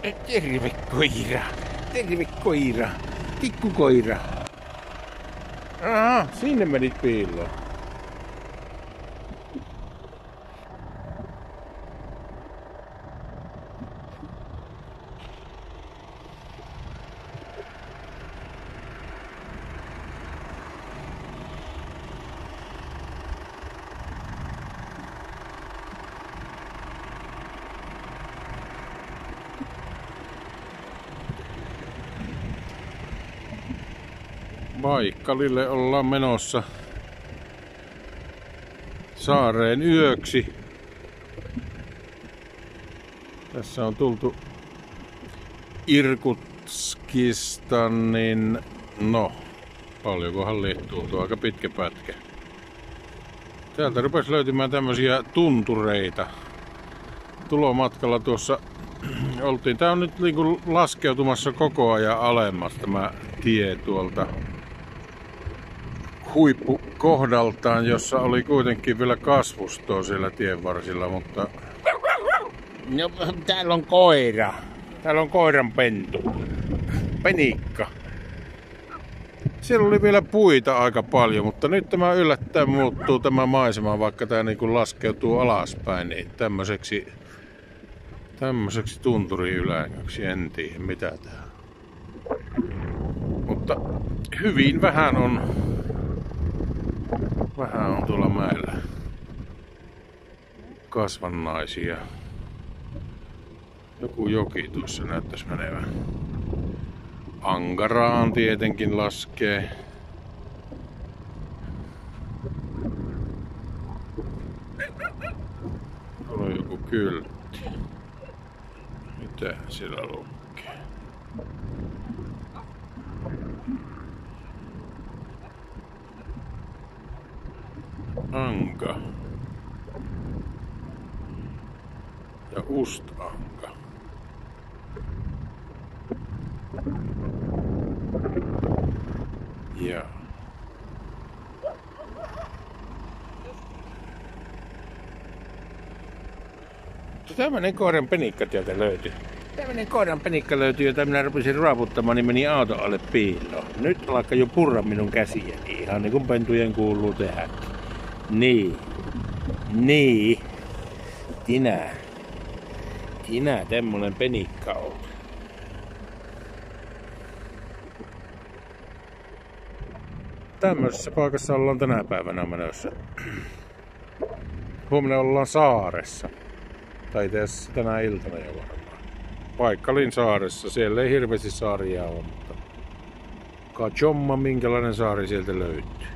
Terve koira. Terve koira. Pikkukoira. Aha, sinne menit piiloon. Baikkalille ollaan menossa saareen yöksi. Tässä on tultu Irkutskista, niin no, paljonkohan lie tultu, aika pitkä pätkä. Täältä rupesi löytymään tämmösiä tuntureita. Tulomatkalla tuossa oltiin. Tää on nyt niinku laskeutumassa koko ajan alemmas tämä tie tuolta huippukohdaltaan, jossa oli kuitenkin vielä kasvustoa siellä tien varsilla, mutta no, täällä on koira. Täällä on koiran pentu. Penikka. Siellä oli vielä puita aika paljon, mutta nyt tämä yllättäen muuttuu tämä maisema, vaikka tämä niinku laskeutuu alaspäin, niin tämmöiseksi tunturiylängöksi. En tiedä mitä tää on. Mutta hyvin vähän on tuolla mäellä kasvannaisia. Joku joki tuossa näyttäisi menevän. Ankaraan tietenkin laskee. Tuolla on joku kyltti. Mitä siellä lukee? Anka ja Ustanka. Ja tämmönen koiran penikka täältä löytyi. Tämmönen koiran penikka löytyi, jota minä rupesin raaputtamaan, niin meni auton alle piiloon. Nyt alkaa jo purra minun käsiäni, ihan niin kuin pentujen kuuluu tehdäkin. Niin. Tinä tämmönen penikka on. Tämmöisessä paikassa ollaan tänä päivänä menossa. Huomenna ollaan saaressa. Tai itse asiassa tänä iltana jo varmaan. Baikkalin saaressa. Siellä ei hirveästi saaria ole, mutta katsomaan minkälainen saari sieltä löytyy.